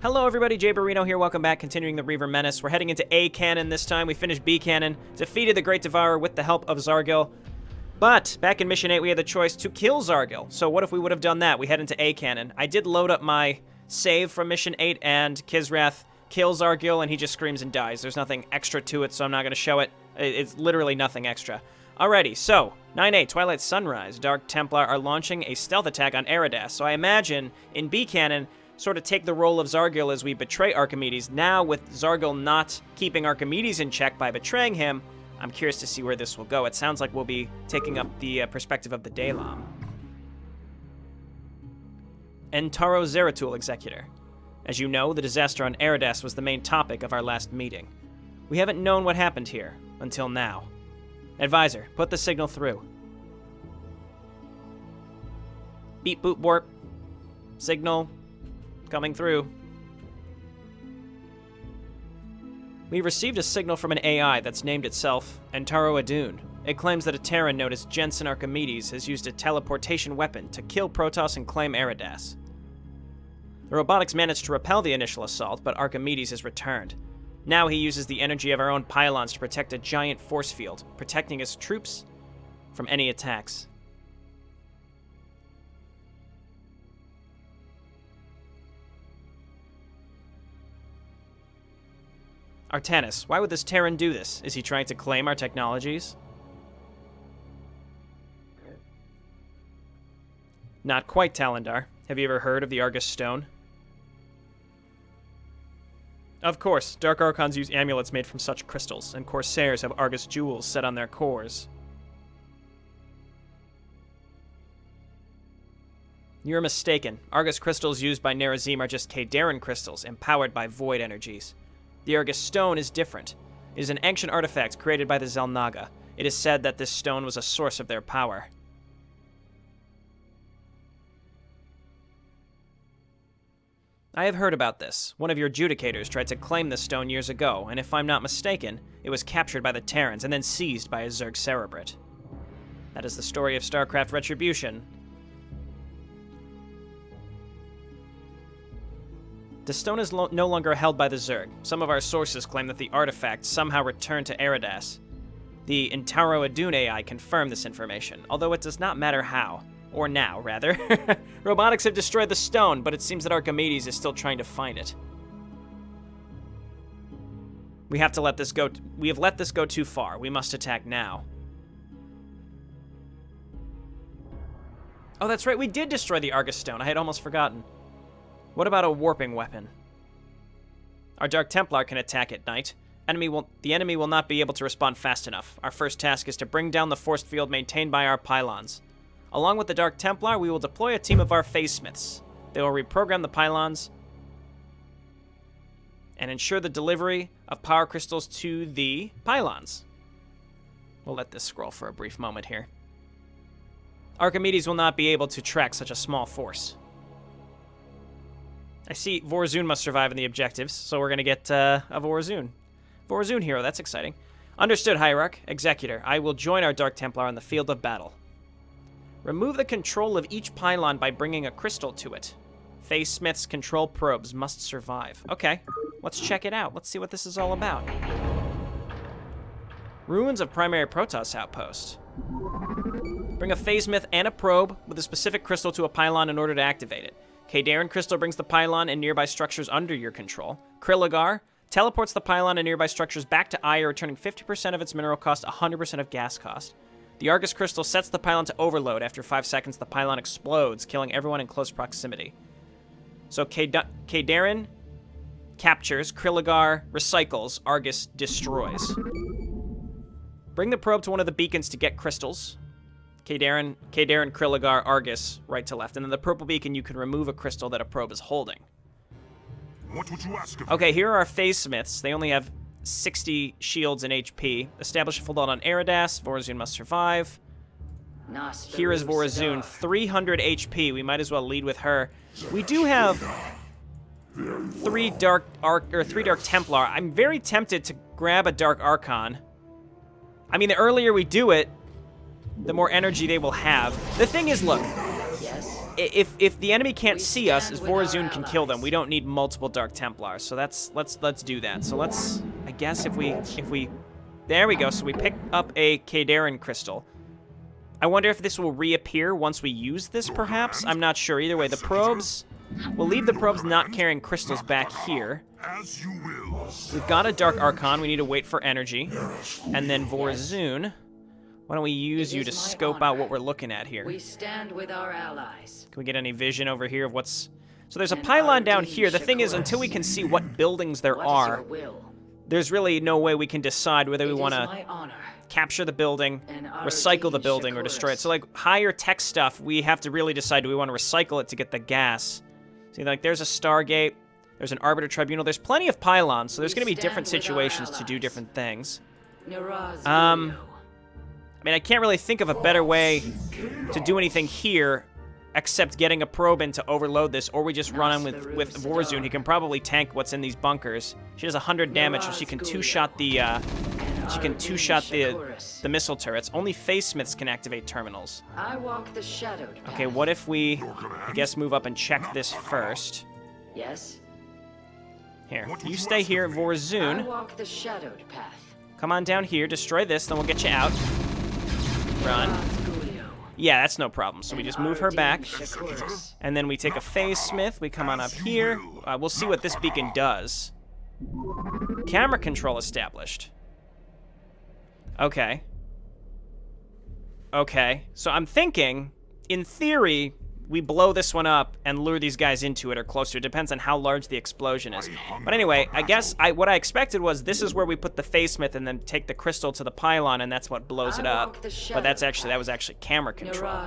Hello everybody, Jayborino here, welcome back, continuing the Reaver Menace. We're heading into A Cannon this time. We finished B Cannon, defeated the Great Devourer with the help of Zargil. But, back in Mission 8, we had the choice to kill Zargil. So what if we would have done that? We head into A Cannon. I did load up my save from Mission 8, and Kisrath kills Zargil, and he just screams and dies. There's nothing extra to it, so I'm not going to show it. It's literally nothing extra. Alrighty, so, 9A, Twilight Sunrise, Dark Templar are launching a stealth attack on Eridas. So I imagine, in B Cannon, sort of take the role of Zargil as we betray Archimedes. Now, with Zargil not keeping Archimedes in check by betraying him, I'm curious to see where this will go. It sounds like we'll be taking up the perspective of the Dalam. Entaro Zeratul, Executor. As you know, the disaster on Eridas was the main topic of our last meeting. We haven't known what happened here, until now. Advisor, put the signal through. Beep boop warp. Signal coming through. We received a signal from an AI that's named itself Entaro Addon. It claims that a Terran known as Jensen Archimedes has used a teleportation weapon to kill Protoss and claim Eridas. The robotics managed to repel the initial assault, but Archimedes has returned. Now he uses the energy of our own pylons to protect a giant force field, protecting his troops from any attacks. Artanis, why would this Terran do this? Is he trying to claim our technologies? Not quite, Talendar. Have you ever heard of the Argus Stone? Of course, Dark Archons use amulets made from such crystals, and Corsairs have Argus jewels set on their cores. You're mistaken. Argus crystals used by Nerazim are just Kaydaran crystals, empowered by void energies. The Argus Stone is different. It is an ancient artifact created by the Xel'Naga. It is said that this stone was a source of their power. I have heard about this. One of your adjudicators tried to claim this stone years ago, and if I'm not mistaken, it was captured by the Terrans and then seized by a Zerg Cerebrate. That is the story of StarCraft Retribution. The stone is no longer held by the Zerg. Some of our sources claim that the artifact somehow returned to Eridas. The Entaro Addon AI confirmed this information, although it does not matter how. Or now, rather. Robotics have destroyed the stone, but it seems that Archimedes is still trying to find it. We have let this go too far. We must attack now. Oh, that's right, we did destroy the Argus Stone. I had almost forgotten. What about a warping weapon? Our Dark Templar can attack at night. The enemy will not be able to respond fast enough. Our first task is to bring down the force field maintained by our pylons. Along with the Dark Templar, we will deploy a team of our phase smiths. They will reprogram the pylons and ensure the delivery of power crystals to the pylons. We'll let this scroll for a brief moment here. Archimedes will not be able to track such a small force. I see Vorazun must survive in the objectives, so we're going to get a Vorazun. Vorazun hero, that's exciting. Understood, Hierarch. Executor, I will join our Dark Templar on the field of battle. Remove the control of each pylon by bringing a crystal to it. Phase Smith's control probes must survive. Okay, let's check it out. Let's see what this is all about. Ruins of Primary Protoss Outpost. Bring a Phase Smith and a probe with a specific crystal to a pylon in order to activate it. Kaydaran Crystal brings the pylon and nearby structures under your control. Krillagar teleports the pylon and nearby structures back to Aya, returning 50% of its mineral cost, 100% of gas cost. The Argus Crystal sets the pylon to overload. After 5 seconds, the pylon explodes, killing everyone in close proximity. So Kaydaran captures, Krillagar recycles, Argus destroys. Bring the probe to one of the beacons to get crystals. Kaydaran, Krillagar, Argus, right to left. And then the purple beacon, you can remove a crystal that a probe is holding. What would you ask of Okay, here are our phase smiths. They only have 60 shields and HP. Establish a full on Eridas. Vorazun must survive. Here is Vorazun, 300 HP. We might as well lead with her. We do have three Dark Templar. I'm very tempted to grab a Dark Archon. I mean, the earlier we do it, the more energy they will have. The thing is, look, if the enemy can't see us, Vorazun can kill them. We don't need multiple Dark Templars, so let's do that. So let's, I guess if we, there we go. So we pick up a Kadarin crystal. I wonder if this will reappear once we use this, perhaps? I'm not sure. Either way, the probes, we'll leave the probes not carrying crystals back here. As you will. We've got a Dark Archon. We need to wait for energy. And then Vorazun, why don't we use you to scope out what we're looking at here? We stand with our allies. Can we get any vision over here of what's... So there's a pylon down here. The thing is, until we can see what buildings there are, there's really no way we can decide whether we want to capture the building, recycle the building, or destroy it. So, like, higher tech stuff, we have to really decide, do we want to recycle it to get the gas? See, like, there's a Stargate, there's an Arbiter Tribunal, there's plenty of pylons, so there's going to be different situations to do different things. I mean, I can't really think of a better way to do anything here except getting a probe in to overload this, or we just run on with Vorazun. He can probably tank what's in these bunkers. She does 100 damage, so she can two-shot the missile turrets. Only Phase Smiths can activate terminals. I walk the shadowed path. Okay, what if we, I guess, move up and check this first? Yes. Here, you stay here, I Vorazun. walk the shadowed path. Come on down here, destroy this, then we'll get you out. Run. Yeah, that's no problem. So we just move her back, and then we take a Phase Smith. We come on up here. We'll see what this beacon does. Camera control established. Okay. Okay, so I'm thinking, in theory, we blow this one up and lure these guys into it or closer. It depends on how large the explosion is. But anyway, I guess what I expected was this is where we put the Phase Smith and then take the crystal to the pylon, and that's what blows it up. But that was actually camera control.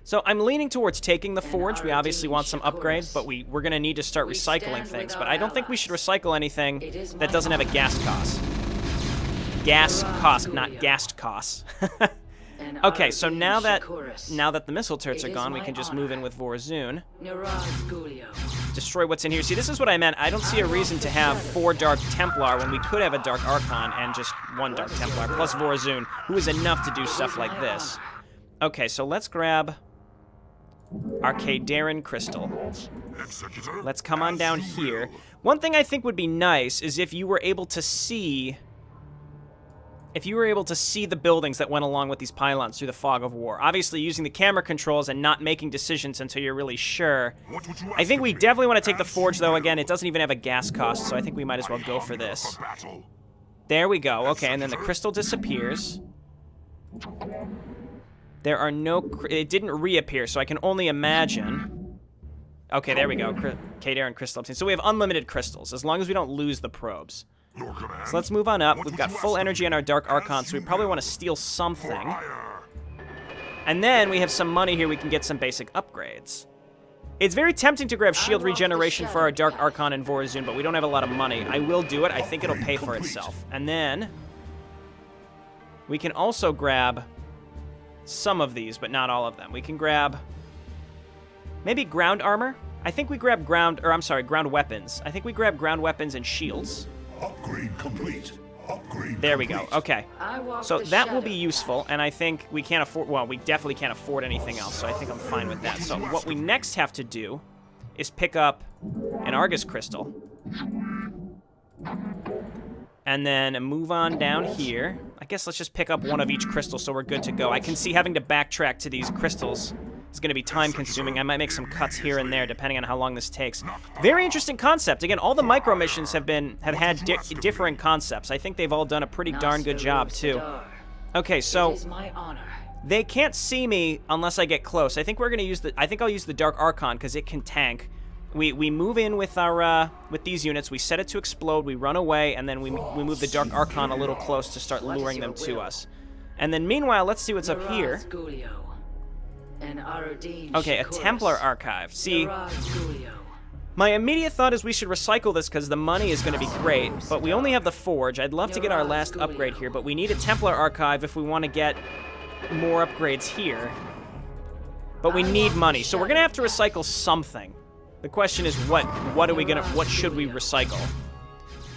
So I'm leaning towards taking the forge. We obviously want some upgrades, but we're going to need to start recycling things. But I don't think we should recycle anything that doesn't have a gas cost. Gas cost, not gassed cost. Okay, so now that the missile turrets are gone, we can just move in with Vorazun. Destroy what's in here. See, this is what I meant. I don't see a reason to have 4 Dark Templar when we could have a Dark Archon and just 1 Dark Templar, plus Vorazun, who is enough to do stuff like this. Okay, so let's grab our Kadarin crystal. Let's come on down here. One thing I think would be nice is if you were able to see... the buildings that went along with these pylons through the fog of war. Obviously, using the camera controls and not making decisions until you're really sure. I think we definitely want to take the forge, though. Again, it doesn't even have a gas cost, so I think we might as well go for this. There we go. Okay, and then the crystal disappears. There are no... It didn't reappear, so I can only imagine... Okay, there we go. Kadarin crystal. So we have unlimited crystals, as long as we don't lose the probes. So let's move on up. We've got full energy on our Dark Archon, so we probably want to steal something. And then we have some money here. We can get some basic upgrades. It's very tempting to grab shield regeneration for our Dark Archon and Vorazun, but we don't have a lot of money. I will do it. I think it'll pay for itself. And then we can also grab some of these, but not all of them. We can grab maybe ground armor. I think we grab ground weapons. I think we grab ground weapons and shields. Upgrade complete. Upgrade there we go. Okay. So that will be useful, path. and I think we can't afford... Well, we definitely can't afford anything else, so I think I'm fine with that. So what we next have to do is pick up an Argus crystal. And then move on down here. I guess let's just pick up one of each crystal so we're good to go. I can see having to backtrack to these crystals is going to be time-consuming. I might make some cuts here and there, depending on how long this takes. Very interesting concept. Again, all the micro missions have had differing concepts. I think they've all done a pretty darn good job, too. Okay, so they can't see me unless I get close. I think we're going to use I think I'll use the Dark Archon because it can tank. We move in with our with these units. We set it to explode. We run away, and then we move the Dark Archon a little close to start luring them to us. And then meanwhile, let's see what's up here. Okay, a Templar archive. See, my immediate thought is we should recycle this because the money is going to be great, but we only have the forge. I'd love to get our last upgrade here, but we need a Templar archive if we want to get more upgrades here. But we need money, so we're going to have to recycle something. The question is what should we recycle?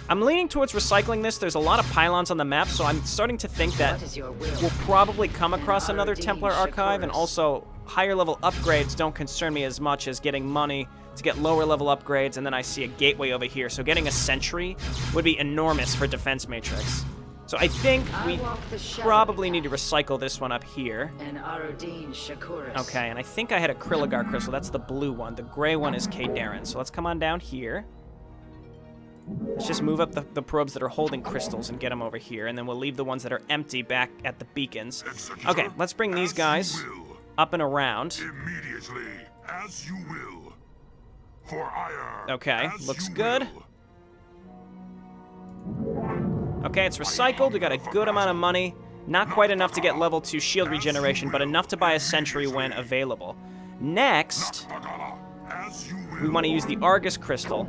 I'm leaning towards recycling this. There's a lot of pylons on the map, so I'm starting to think that we'll probably come across another Templar archive, and also higher level upgrades don't concern me as much as getting money to get lower level upgrades, and then I see a gateway over here. So getting a sentry would be enormous for defense matrix. So I think we probably need to recycle this one up here. Okay, and I think I had a Kriligar crystal. That's the blue one. The gray one is Kaydarin. So let's come on down here. Let's just move up the probes that are holding crystals and get them over here, and then we'll leave the ones that are empty back at the beacons. Okay, let's bring these guys up and around. Immediately, as you will. For ire. Okay, looks good. Okay, it's recycled. We got a good amount of money. Not quite enough to get level 2 shield regeneration, but enough to buy a sentry when available. Next, we want to use the Argus crystal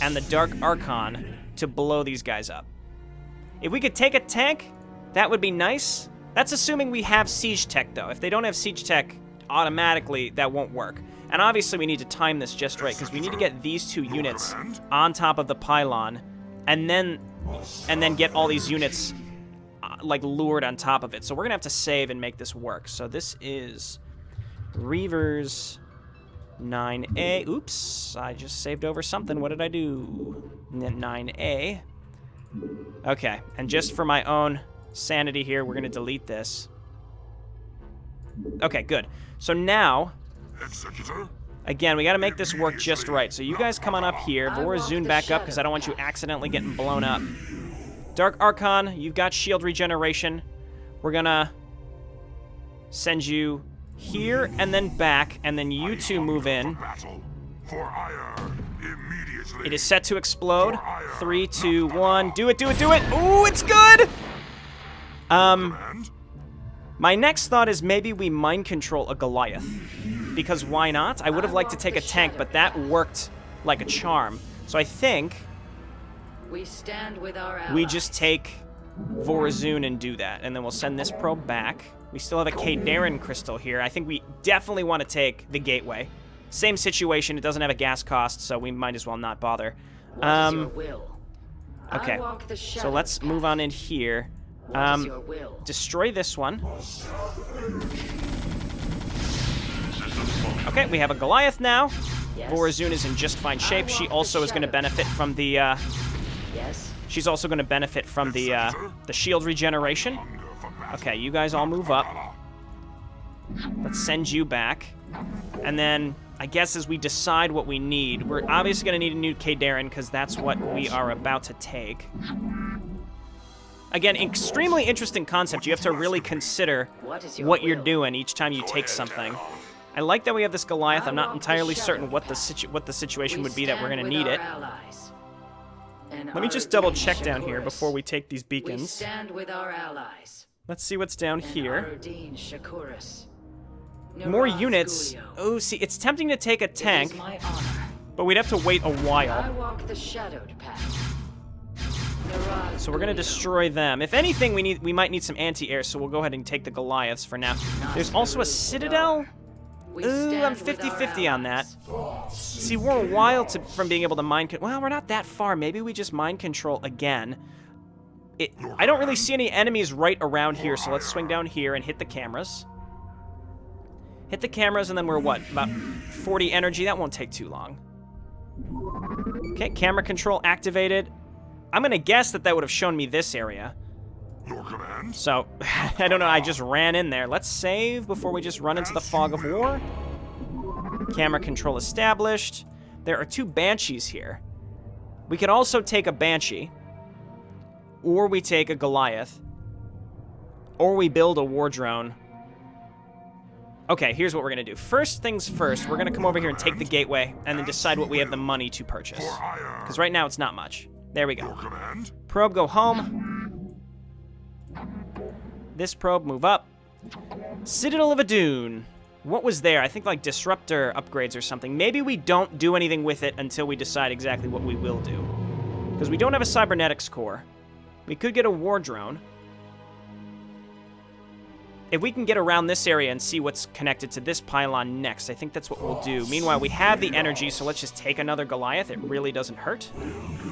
and the Dark Archon to blow these guys up. If we could take a tank, that would be nice. That's assuming we have siege tech, though. If they don't have siege tech, automatically that won't work. And obviously we need to time this just right, because we need to get these 2 units on top of the pylon, and then get all these units like lured on top of it. So we're gonna have to save and make this work. So this is Reaver's 9A. Oops, I just saved over something. What did I do? 9A. Okay, and just for my own sanity here, we're gonna delete this. Okay, good. So now, again, we gotta make this work just right. So you guys come on up here. Vorazun back up, because I don't want you accidentally getting blown up. Dark Archon, you've got shield regeneration. We're gonna send you here and then back, and then you 2 move in. It is set to explode. 3, 2, 1. Do it, do it, do it! Ooh, it's good! My next thought is maybe we mind control a Goliath. Because why not? I would have liked to take a tank, but that worked like a charm. So I think we just take Vorazun and do that, and then we'll send this probe back. We still have a Kaydarin crystal here. I think we definitely want to take the gateway. Same situation, it doesn't have a gas cost, so we might as well not bother. Okay, so let's move on in here. Destroy this one. Okay, we have a Goliath now. Vorazun is in just fine shape. She also is going to benefit from the, she's also going to benefit from the shield regeneration. Okay, you guys all move up. Let's send you back. And then, I guess as we decide what we need, we're obviously going to need a new Kaydarin, because that's what we are about to take. Again, extremely interesting concept. You have to really consider what you're doing each time you take something. I like that we have this Goliath. I'm not entirely certain what the situation would be that we're going to need it. Let me just double check down here before we take these beacons. Let's see what's down here. More units. Oh, see, it's tempting to take a tank, but we'd have to wait a while. So we're gonna destroy them. If anything, we might need some anti-air, so we'll go ahead and take the Goliaths for now. There's also a Citadel. Ooh, I'm 50-50 on that. See, we're a while from being able to mind control. Well, we're not that far. Maybe we just mind control again. I don't really see any enemies right around here, so let's swing down here and hit the cameras. Hit the cameras, and then we're, what, about 40 energy? That won't take too long. Okay, camera control activated. I'm going to guess that would have shown me this area. So, I don't know, I just ran in there. Let's save before we just run into the fog of war. Camera control established. There are 2 Banshees here. We could also take a Banshee, or we take a Goliath, or we build a war drone. Okay, here's what we're going to do. First things first, we're going to come over here and take the gateway, and then decide what we have the money to purchase. Because right now it's not much. There we go. Probe, go home. This probe, move up. Citadel of Addon. What was there? I think like disruptor upgrades or something. Maybe we don't do anything with it until we decide exactly what we will do. Because we don't have a cybernetics core. We could get a war drone. If we can get around this area and see what's connected to this pylon next, I think that's what we'll do. Meanwhile, we have the energy, so let's just take another Goliath. It really doesn't hurt,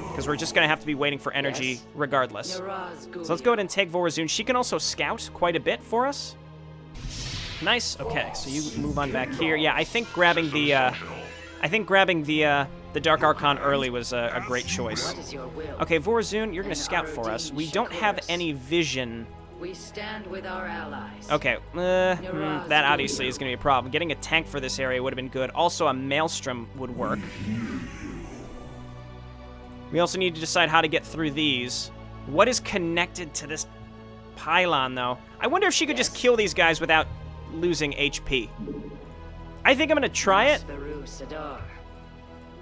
because we're just going to have to be waiting for energy regardless. So let's go ahead and take Vorazun. She can also scout quite a bit for us. Nice. Okay, so you move on back here. Yeah, I think grabbing the Dark Archon early was a great choice. What is your will? Okay, Vorazun, you're gonna scout for us. We don't have any vision. We stand with our allies. Okay, that obviously is gonna be a problem. Getting a tank for this area would have been good. Also, a Maelstrom would work. We also need to decide how to get through these. What is connected to this pylon, though? I wonder if she could just kill these guys without losing HP. I think I'm gonna try it.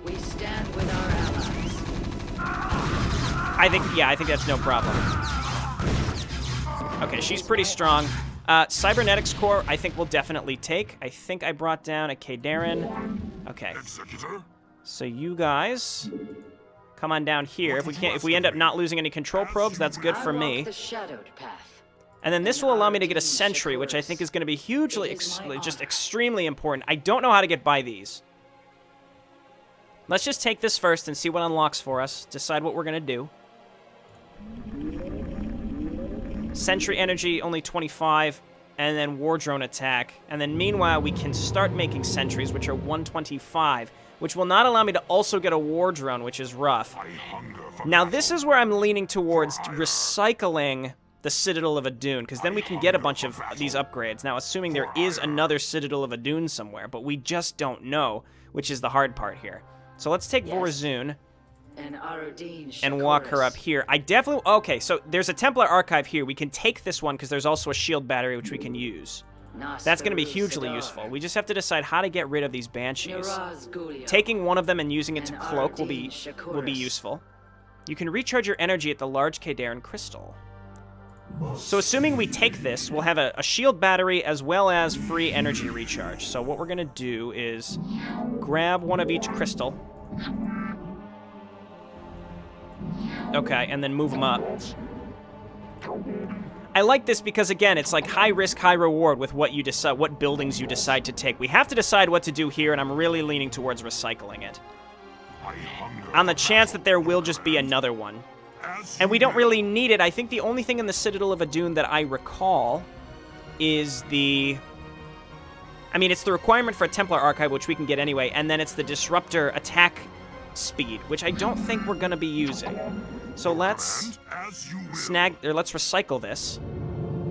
We stand with our allies. I think that's no problem. Okay, she's pretty strong. Cybernetics Core, I think we'll definitely take. I think I brought down a Kadarin. Okay. So you guys come on down here. If we end up not losing any control probes, that's good for me. The shadowed path. And then this will allow me to get a sentry, which I think is going to be hugely, just extremely important. I don't know how to get by these. Let's just take this first and see what unlocks for us. Decide what we're going to do. Sentry energy, only 25. And then War Drone attack. And then meanwhile, we can start making sentries, which are 125. Which will not allow me to also get a War Drone, which is rough. Now, this is where I'm leaning towards recycling the Citadel of Addon, because then we can get a bunch of these upgrades. Now, assuming there is another Citadel of Addon somewhere, but we just don't know, which is the hard part here. So let's take Vorazun and walk her up here. I definitely... Okay, so there's a Templar Archive here. We can take this one, because there's also a shield battery, which we can use. That's going to be hugely useful. We just have to decide how to get rid of these Banshees. Taking one of them and using it to cloak will be useful. You can recharge your energy at the large Kadarin crystal. So assuming we take this, we'll have a shield battery as well as free energy recharge. So what we're going to do is grab one of each crystal. Okay, and then move them up. I like this because, again, it's like high risk, high reward with what you decide, what buildings you decide to take. We have to decide what to do here, and I'm really leaning towards recycling it. On the chance that there will just be another one. And we don't really need it. I think the only thing in the Citadel of Addon that I recall is the... I mean, it's the requirement for a Templar Archive, which we can get anyway, and then it's the Disruptor attack speed, which I don't think we're going to be using. So let's let's recycle this.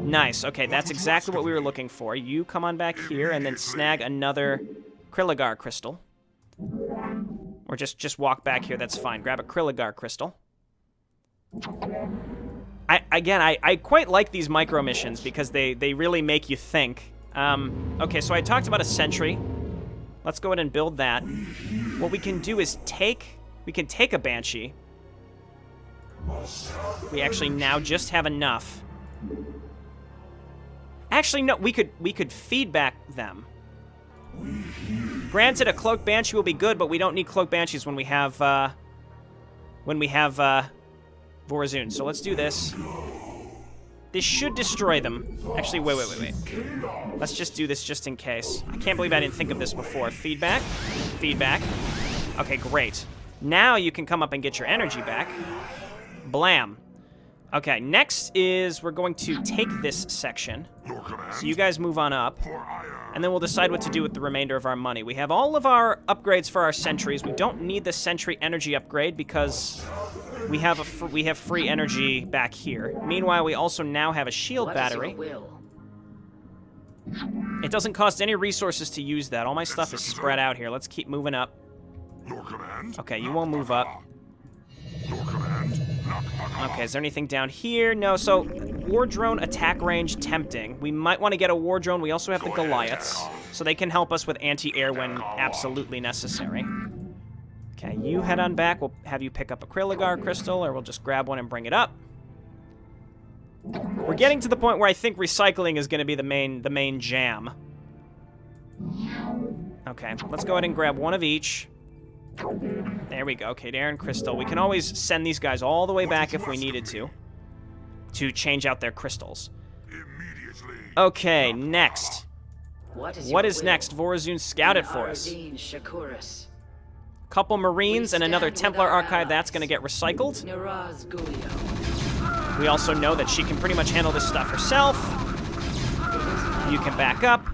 Nice. Okay, that's exactly what we were looking for. You come on back here and then snag another Kriligar crystal. Or just walk back here, that's fine. Grab a Kriligar crystal. I quite like these micro missions because they really make you think. Okay, so I talked about a sentry. Let's go ahead and build that. What we can do is we can take a Banshee. We actually now just have enough. Actually, no, we could feedback them. Granted, a Cloak Banshee will be good, but we don't need Cloak Banshees when we have Vorazun. So let's do this. This should destroy them. Actually, wait. Let's just do this just in case. I can't believe I didn't think of this before. Feedback. Feedback. Okay, great. Now you can come up and get your energy back. Blam. Okay, next is we're going to take this section. So you guys move on up. And then we'll decide what to do with the remainder of our money. We have all of our upgrades for our sentries. We don't need the sentry energy upgrade because we have free energy back here. Meanwhile, we also now have a shield battery. It doesn't cost any resources to use that. All my stuff is spread out here. Let's keep moving up. Okay, you won't move up. Okay, is there anything down here? No, so War Drone attack range tempting. We might want to get a War Drone. We also have the Goliaths, so they can help us with anti-air when absolutely necessary. Okay, you head on back. We'll have you pick up a Kriligar crystal, or we'll just grab one and bring it up. We're getting to the point where I think recycling is going to be the main jam. Okay, let's go ahead and grab one of each. There we go. Okay, Darren Crystal. We can always send these guys all the way back if we needed to change out their crystals. Okay, next. What is next? Vorazun scouted for us. Couple Marines and another Templar Archive. That's going to get recycled. We also know that she can pretty much handle this stuff herself. You can back up.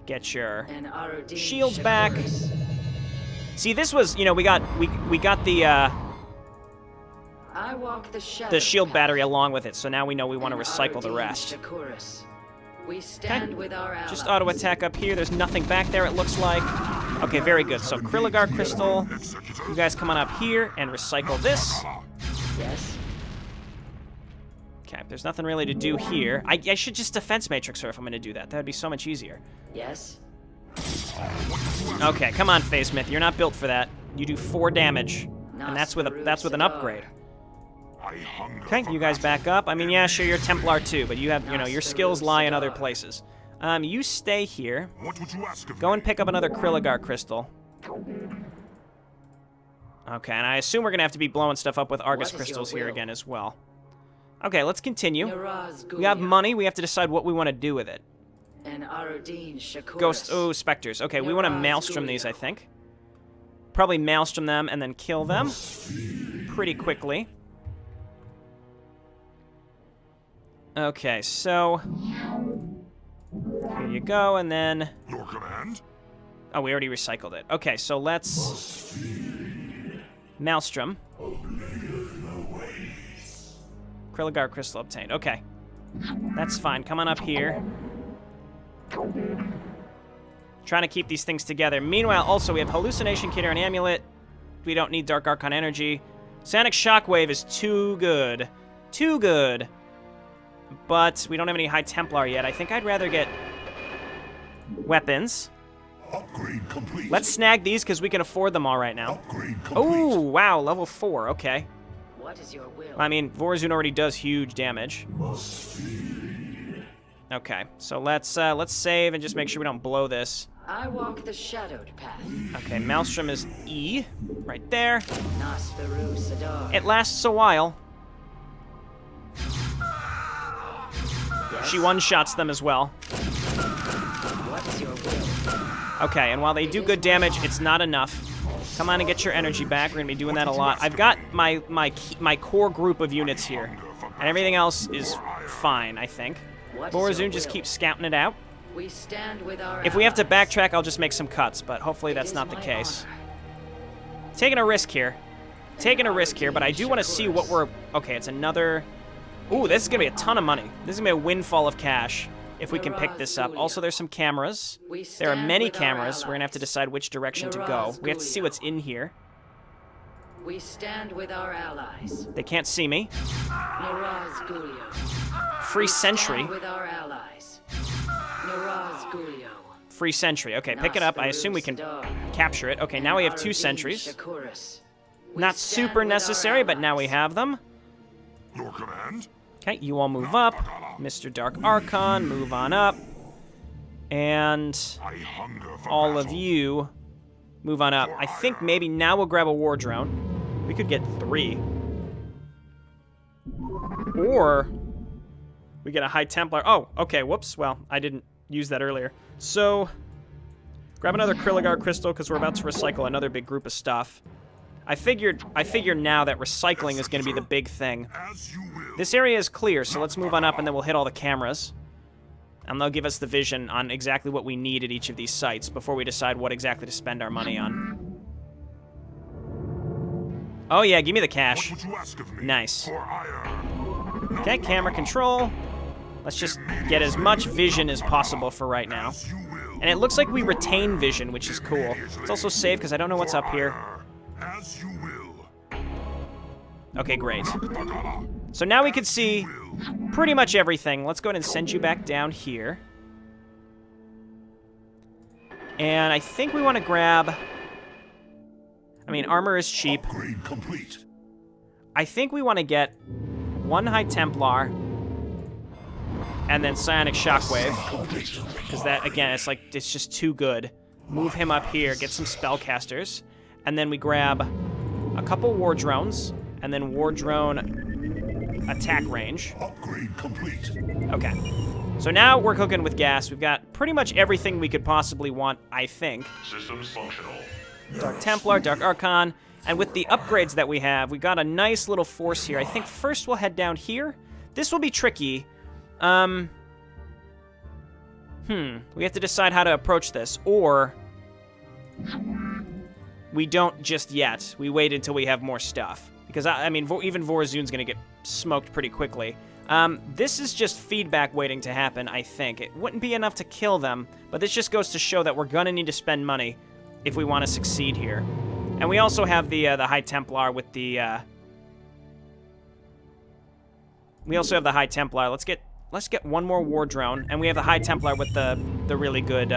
Get your And Aradin shields back. Shakuris. See, this was, you know, we got the I walk the shield path. battery along with it, so now we know we want to And recycle the Aradin Rest. Shakuris. We stand with our allies. Just auto attack up here. There's nothing back there, it looks like. Okay, very good. So Kriligar Crystal, you guys come on up here and recycle this. Yes. Okay, there's nothing really to do here. I should just defense matrix her if I'm going to do that. That would be so much easier. Yes. Okay, come on, Phase Myth. You're not built for that. You do 4 damage, and that's with an upgrade. Okay, you guys back up. I mean, yeah, sure, you're Templar too, but you have, you know, your skills lie in other places. You stay here. What would you ask of Go me? and pick up another Kriligar crystal. Okay, and I assume we're gonna have to be blowing stuff up with Argus What is your crystals here will? again as well. Okay, let's continue. Miraz We have Gulia. money. We have to decide what we want to do with it. And Aradin Shakuris. Ghosts. Oh, specters. Okay, we want to Miraz maelstrom these, I Gulia. think. Probably maelstrom them and then kill them pretty quickly. Okay, so here you go, and then Your command? oh, we already recycled it. Okay, so let's maelstrom. Kriligar crystal obtained. Okay, that's fine. Come on up here. Trying to keep these things together. Meanwhile, also we have hallucination kit or an amulet. We don't need dark archon energy. Sonic shockwave is too good, too good. But we don't have any high Templar yet. I think I'd rather get weapons. Upgrade complete. Let's snag these because we can afford them all right now. Upgrade complete. Oh, wow, level 4. Okay. What is your will? I mean, Vorazun already does huge damage. Must feed. Okay, so let's save and just make sure we don't blow this. I walk the shadowed path. Okay, Maelstrom is E, right there. Nasferu Sadar. It lasts a while. She one-shots them as well. What is your will? Okay, and while they do good damage, it's not enough. Come on and get your energy back. We're gonna be doing that a lot. I've got my core group of units here, and everything else is fine, I think. What is your Vorazun just will? keeps scouting it out. We stand with our If we have to allies. backtrack, I'll just make some cuts, but hopefully It that's is not the my case. honor. Taking a risk here. Taking a risk here, but I do want to see what we're... Okay, it's another... Ooh, this is going to be a ton of money. This is going to be a windfall of cash if we can pick this up. Also, there's some cameras. We There are stand many with our cameras. We're going to have to allies. decide which direction to go. We have to see what's in here. We stand with our allies. They can't see me. Miraz Gulia. Free sentry. Stand with our allies. Miraz Gulia. Free sentry. Okay, pick it up. I assume we can capture it. Okay, now we have 2 sentries. Not super necessary, but now we have them. Your command? Okay, you all move up. Mr. Dark Archon, move on up. And I hunger for all battle. of you move on up. I think maybe now we'll grab a War Drone. We could get 3. Or we get a High Templar. Oh, okay, whoops. Well, I didn't use that earlier. So grab another Kriligar crystal because we're about to recycle another big group of stuff. I figure now that recycling is going to be the big thing. As you will. This area is clear, so let's move on up and then we'll hit all the cameras. And they'll give us the vision on exactly what we need at each of these sites before we decide what exactly to spend our money on. Oh yeah, give me the cash. What would you ask of me? Nice. For ire. Okay, camera control. Let's just get as much vision as possible for right now. As you will. And it looks like we retain vision, which is cool. Let's also save because I don't know what's up here. As you will. Okay, great. So now we can see pretty much everything. Let's go ahead and send you back down here. And I think we want to grab... I mean, armor is cheap. Upgrade complete. I think we want to get 1 High Templar and then Psionic Shockwave. Because that, again, it's just too good. Move him up here, get some spellcasters. And then we grab a couple War Drones, and then War Drone attack range. Upgrade complete. Okay. So now we're cooking with gas. We've got pretty much everything we could possibly want, I think. Systems functional. Dark Templar, Dark Archon, and with the upgrades that we have, we've got a nice little force here. I think first we'll head down here. This will be tricky. We have to decide how to approach this, or we don't just yet. We wait until we have more stuff. Because, I mean, even Vorazun's going to get smoked pretty quickly. This is just feedback waiting to happen, I think. It wouldn't be enough to kill them, but this just goes to show that we're going to need to spend money if we want to succeed here. And we also have the High Templar with the... We also have the High Templar. Let's get one more War Drone, and we have the High Templar with the really good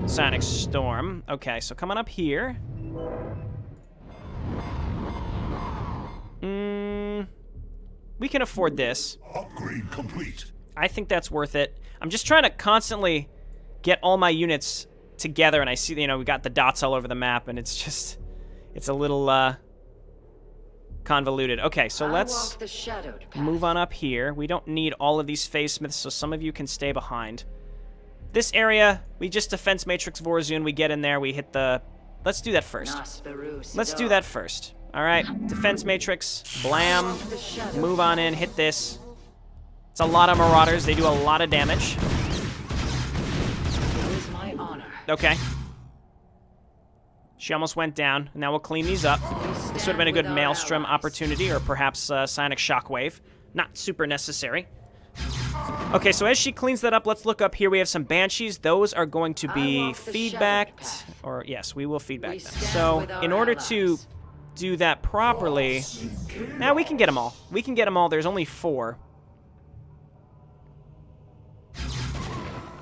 Sonic Storm. Okay, so coming up here... we can afford this. Upgrade complete. I think that's worth it. I'm just trying to constantly get all my units together, and I see, you know, we got the dots all over the map, and it's just, it's a little convoluted. Okay, so let's move on up here. We don't need all of these phase smiths, so some of you can stay behind. This area, we just defense matrix Vorazun. We get in there, we hit the... Let's do that first. Let's do that first. All right, defense matrix, blam, move on in, hit this. It's a lot of marauders. They do a lot of damage. Okay. She almost went down. Now we'll clean these up. This would have been a good Maelstrom opportunity, or perhaps Sonic Shockwave. Not super necessary. Okay, so as she cleans that up, let's look up here. We have some Banshees. Those are going to be feedbacked. Or, yes, we will feedback them. So, in order to do that properly... Now, we can get them all. We can get them all. There's only 4.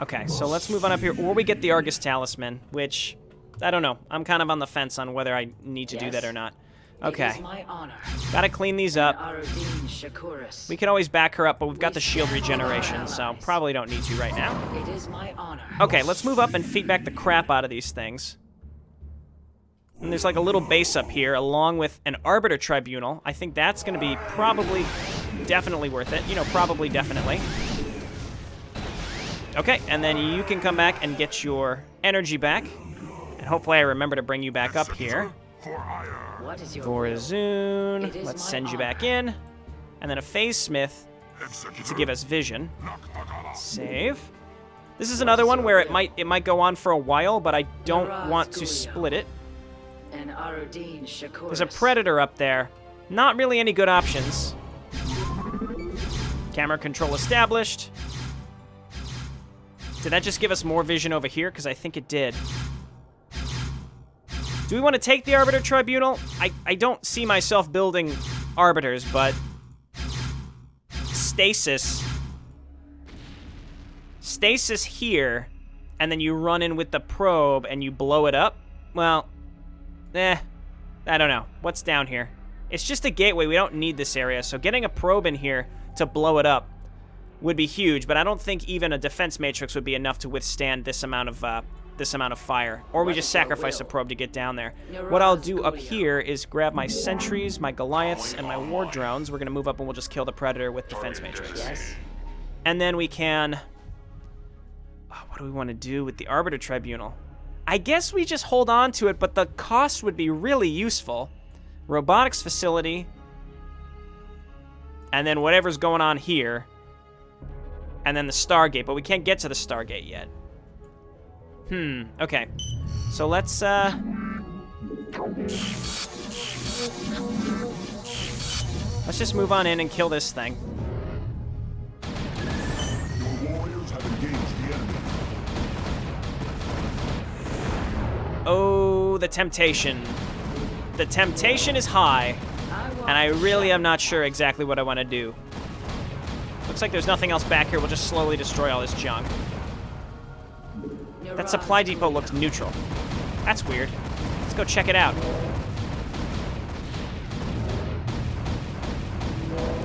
Okay, so let's move on up here. Or we get the Argus Talisman, which... I don't know. I'm kind of on the fence on whether I need to do that or not. Okay. Gotta clean these up. We could always back her up, but we've got the shield regeneration, so probably don't need to right now. Okay, let's move up and feedback the crap out of these things. And there's like a little base up here, along with an Arbiter Tribunal. I think that's going to be probably, definitely worth it. You know, probably, definitely. Okay, and then you can come back and get your energy back. And hopefully I remember to bring you back up here. Vorazun, let's send you back in. And then a Phase Smith to give us vision. Save. This is another one where it might go on for a while, but I don't want to split it. There's a Predator up there. Not really any good options. Camera control established. Did that just give us more vision over here? Because I think it did. Do we want to take the Arbiter Tribunal? I don't see myself building Arbiters, but... Stasis. Stasis here, and then you run in with the probe and you blow it up? Well, I don't know. What's down here? It's just a gateway. We don't need this area, so getting a probe in here to blow it up would be huge, but I don't think even a defense matrix would be enough to withstand this amount of fire. Or we just sacrifice a probe to get down there. What I'll do up here is grab my sentries, my Goliaths, and my war drones. We're going to move up and we'll just kill the Predator with defense matrix. And then we can... Oh, what do we want to do with the Arbiter Tribunal? I guess we just hold on to it, but the cost would be really useful. Robotics facility. And then whatever's going on here. And then the Stargate, but we can't get to the Stargate yet. Okay. So let's just move on in and kill this thing. Your warriors have engaged the enemy. Oh, the temptation. The temptation is high, and I really am not sure exactly what I want to do. Looks like there's nothing else back here. We'll just slowly destroy all this junk. That supply depot looked neutral. That's weird. Let's go check it out.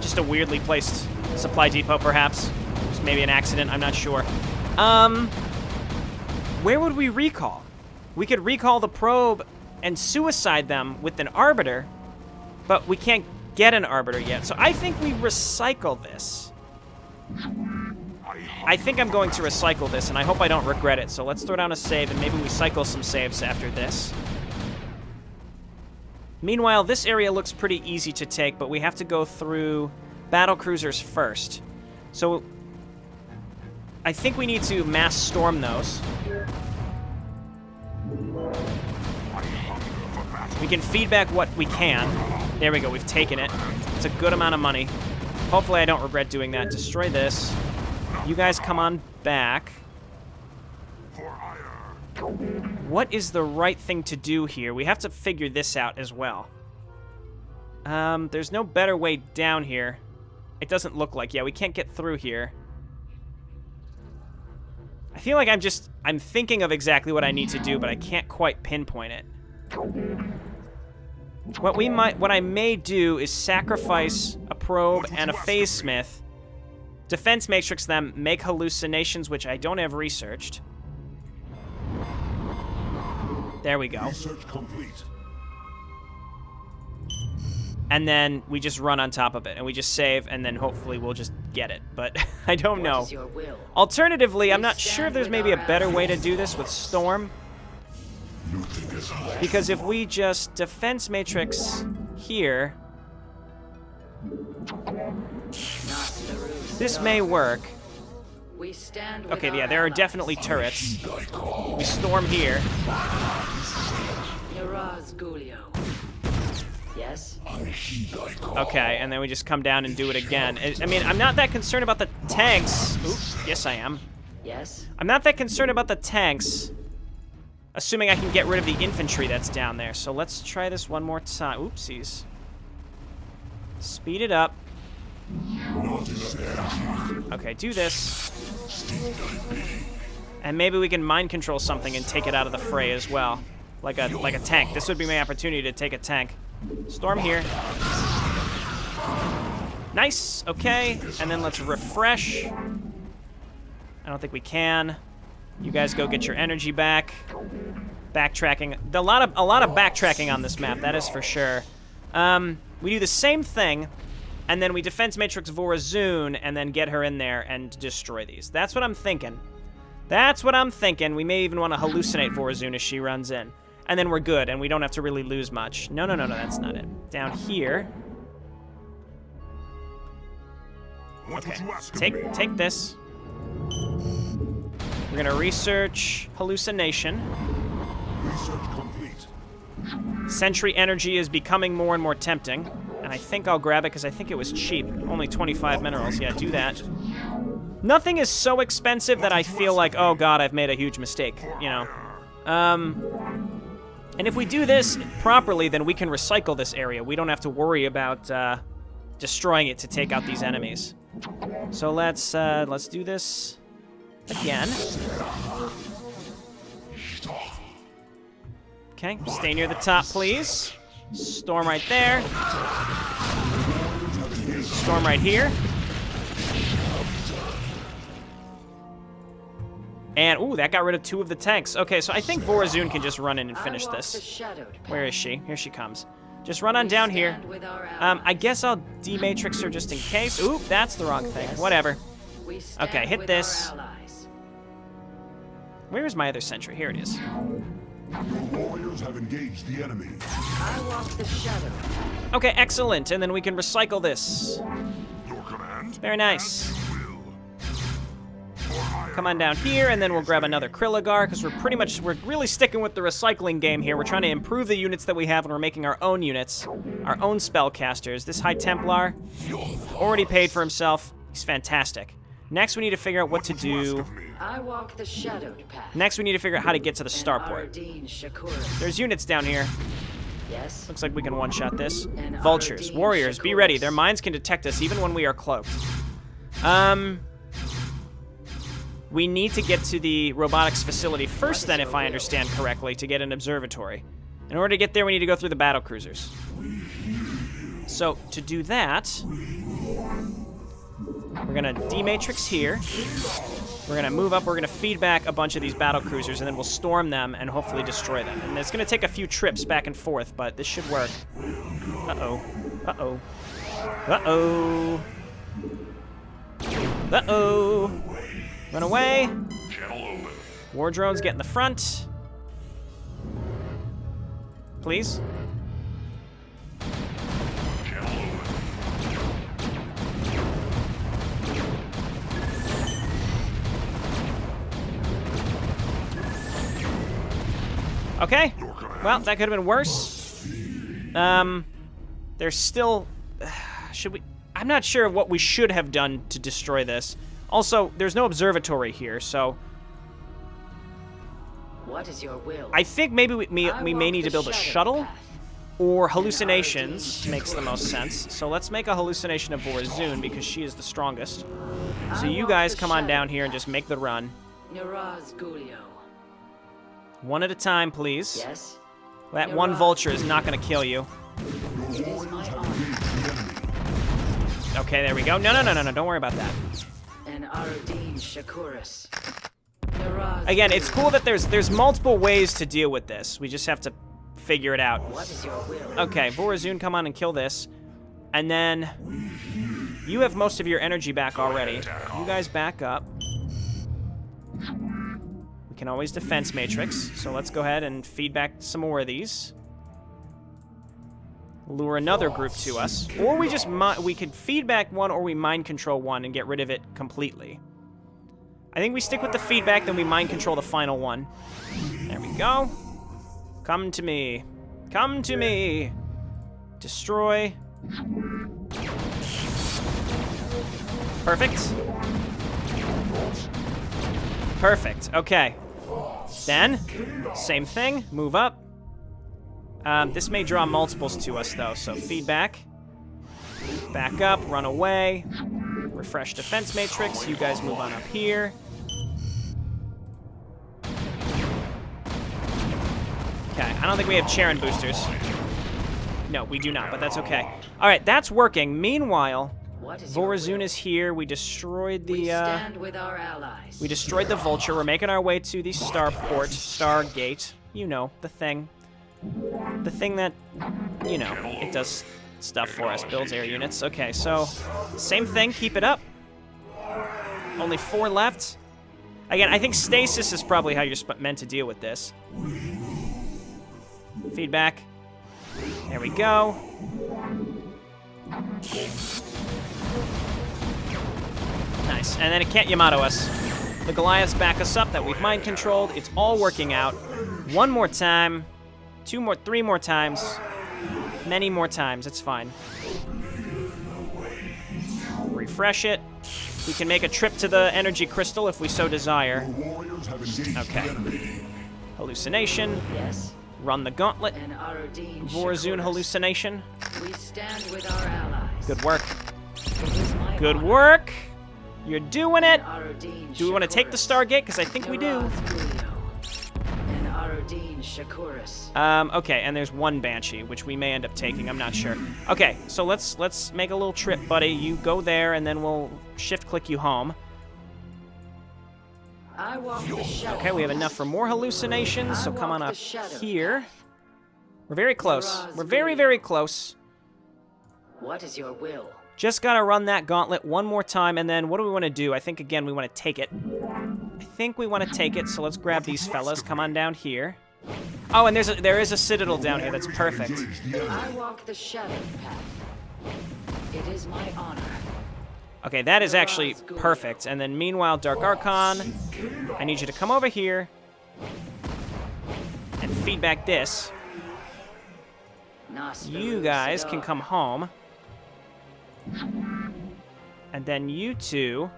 Just a weirdly placed supply depot, perhaps. Just maybe an accident, I'm not sure. Where would we recall? We could recall the probe and suicide them with an Arbiter, but we can't get an Arbiter yet. So I think we recycle this. I think I'm going to recycle this, and I hope I don't regret it. So let's throw down a save, and maybe we cycle some saves after this. Meanwhile, this area looks pretty easy to take, but we have to go through battle cruisers first. So I think we need to mass storm those. We can feedback what we can. There we go, we've taken it. It's a good amount of money. Hopefully I don't regret doing that. Destroy this. You guys come on back. What is the right thing to do here? We have to figure this out as well. There's no better way down here. It doesn't look like. Yeah, we can't get through here. I feel like I'm thinking of exactly what I need to do, but I can't quite pinpoint it. What I may do is sacrifice a probe and a phase smith, defense matrix them, make hallucinations, which I don't have researched. There we go. Research complete. And then we just run on top of it, and we just save, and then hopefully we'll just get it. But I don't know. What is your will? Alternatively, I'm not sure if there's maybe a better way to do this with Storm. Because if we just defense matrix here, this may work. We stand with Okay, our yeah, there are allies. definitely turrets. We storm here. Miraz Gulio. Yes? Okay, and then we just come down and do it again. I mean, I'm not that concerned about the tanks. Oops, yes I am. Yes? I'm not that concerned about the tanks, assuming I can get rid of the infantry that's down there. So let's try this one more time. Oopsies. Speed it up. Okay, do this. And maybe we can mind control something and take it out of the fray as well. Like a tank. This would be my opportunity to take a tank. Storm here. Nice, okay. And then let's refresh. I don't think we can. You guys go get your energy back. Backtracking. A lot of backtracking on this map, that is for sure. We do the same thing, and then we defense matrix Vorazun, and then get her in there and destroy these. That's what I'm thinking. That's what I'm thinking. We may even want to hallucinate Vorazun as she runs in. And then we're good, and we don't have to really lose much. No, that's not it. Down here. Okay, take this. We're gonna research hallucination. Research complete. Sentry energy is becoming more and more tempting, and I think I'll grab it because I think it was cheap. Only 25 minerals. Yeah, do that. Nothing is so expensive that I feel like, oh god, I've made a huge mistake, you know. And if we do this properly, then we can recycle this area. We don't have to worry about destroying it to take out these enemies. So let's do this again. Okay, stay near the top, please. Storm right there. Storm right here. And, ooh, that got rid of 2 of the tanks. Okay, so I think Vorazun can just run in and finish this. Where is she? Here she comes. Just run on down here. I guess I'll dematrix her just in case. Oop, that's the wrong thing. Whatever. Okay, hit this. Where is my other sentry? Here it is. Your warriors have engaged the enemy. I walk the shadow. Okay, excellent. And then we can recycle this. Your command. Very nice. Come on down here, and then we'll grab another Kriligar, because we're really sticking with the recycling game here. We're trying to improve the units that we have, and we're making our own units, our own spellcasters. This High Templar already paid for himself. He's fantastic. Next, we need to figure out what to do. I walk the shadowed path. Next, we need to figure out how to get to the starport. There's units down here. Yes. Looks like we can one-shot this. Vultures, warriors, be ready. Their minds can detect us even when we are cloaked. We need to get to the robotics facility first, then, if I understand correctly, to get an observatory. In order to get there, we need to go through the battle cruisers. So, to do that, we're gonna dematrix here. We're gonna move up, we're gonna feed back a bunch of these battle cruisers, and then we'll storm them and hopefully destroy them. And it's gonna take a few trips back and forth, but this should work. Uh-oh. Uh-oh. Uh-oh. Uh-oh. Run away. War drones get in the front. Please. Okay. Well, that could have been worse. There's still... should we... I'm not sure what we should have done to destroy this. Also, there's no observatory here, so... What is your will? I think maybe we may need to build a shuttle, or hallucinations makes the most sense. So let's make a hallucination of Vorazun because she is the strongest. So you guys come on down here and just make the run. One at a time, please. Yes. That one vulture is not going to kill you. It is my honor. Okay, there we go. No, don't worry about that. And addon Shakuris. Again, it's cool that there's multiple ways to deal with this. We just have to figure it out. What is your will? Okay, Vorazun, come on and kill this. And then you have most of your energy back already. You guys back up. We can always defense matrix, so let's go ahead and feed back some more of these. Lure another group to us. Or we just we could feedback one, or we mind control one and get rid of it completely. I think we stick with the feedback, then we mind control the final one. There we go. Come to me. Come to me. Destroy. Perfect. Perfect. Okay. Then, same thing. Move up. This may draw multiples to us, though, so feedback. Back up, run away. Refresh defense matrix. You guys move on up here. Okay, I don't think we have Charon boosters. No, we do not, but that's okay. All right, that's working. Meanwhile, Vorazun is here. We destroyed the, We stand with our allies. we destroyed the vulture. We're making our way to the Stargate. You know, the thing. The thing that, you know, it does stuff for us, builds air units. Okay, so same thing, keep it up. Only 4 left. Again, I think stasis is probably how you're meant to deal with this. Feedback. There we go. Nice, and then it can't Yamato us. The Goliaths back us up that we've mind controlled. It's all working out. One more time. 2 more, 3 more times. Many more times, it's fine. Refresh it. We can make a trip to the energy crystal if we so desire. Okay. Hallucination. Yes. Run the gauntlet. And addon Vorazun Shakuris. hallucination. We stand with our allies. Good work. It is my Good honor. work. You're doing it. Addon Do we want to take the Shakuris. Stargate? Because I think we do. And addon Shakuris. Okay, and there's one Banshee, which we may end up taking. I'm not sure. Okay, so let's make a little trip, buddy. You go there, and then we'll shift-click you home. I walk the shadow. Okay, we have enough for more hallucinations, so come on up here. We're very close. We're very, very close. What is your will? Just gotta run that gauntlet one more time, and then what do we want to do? I think, again, we want to take it. I think we want to take it, so let's grab these fellas. Come on down here. Oh, and there is a citadel down here. That's perfect. I walk the shadow path. It is my honor. Okay, that is actually perfect. And then meanwhile, Dark Archon, I need you to come over here and feedback this. You guys can come home. And then you two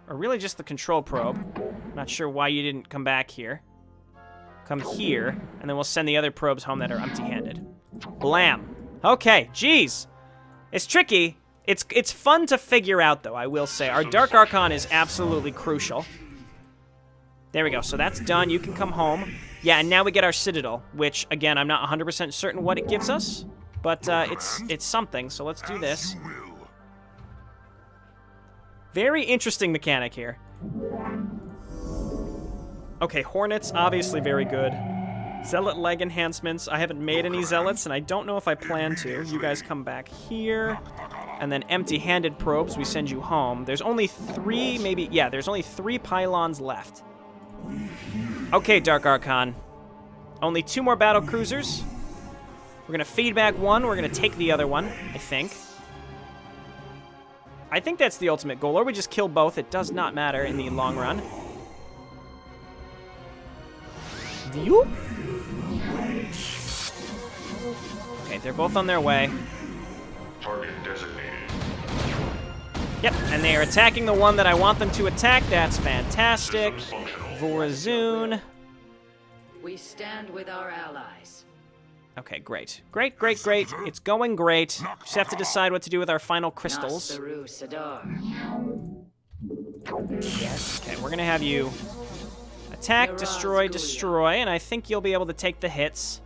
are really just the control probe. Not sure why you didn't come back here. Come here, and then we'll send the other probes home that are empty-handed. Blam. Okay, geez. It's tricky. It's fun to figure out, though, I will say. Our Dark Archon is absolutely crucial. There we go. So that's done. You can come home. Yeah, and now we get our Citadel, which, again, I'm not 100% certain what it gives us, but it's something, so let's do this. Very interesting mechanic here. Okay, Hornets, obviously very good. Zealot leg enhancements. I haven't made any Zealots, and I don't know if I plan to. You guys come back here. And then empty-handed probes, we send you home. There's only 3, maybe... Yeah, there's only 3 pylons left. Okay, Dark Archon. Only 2 more battle cruisers. We're going to feedback one. We're going to take the other one, I think. I think that's the ultimate goal. Or we just kill both. It does not matter in the long run. View? Okay, they're both on their way. Target designated. Yep, and they are attacking the one that I want them to attack. That's fantastic. Systems functional. Vorazun. We stand with our allies. Okay, great. Great, great, great. It's going great. Just have to decide what to do with our final crystals. Nasperu Sadar. Yes. Okay, we're gonna have you attack, destroy, destroy, and I think you'll be able to take the hits.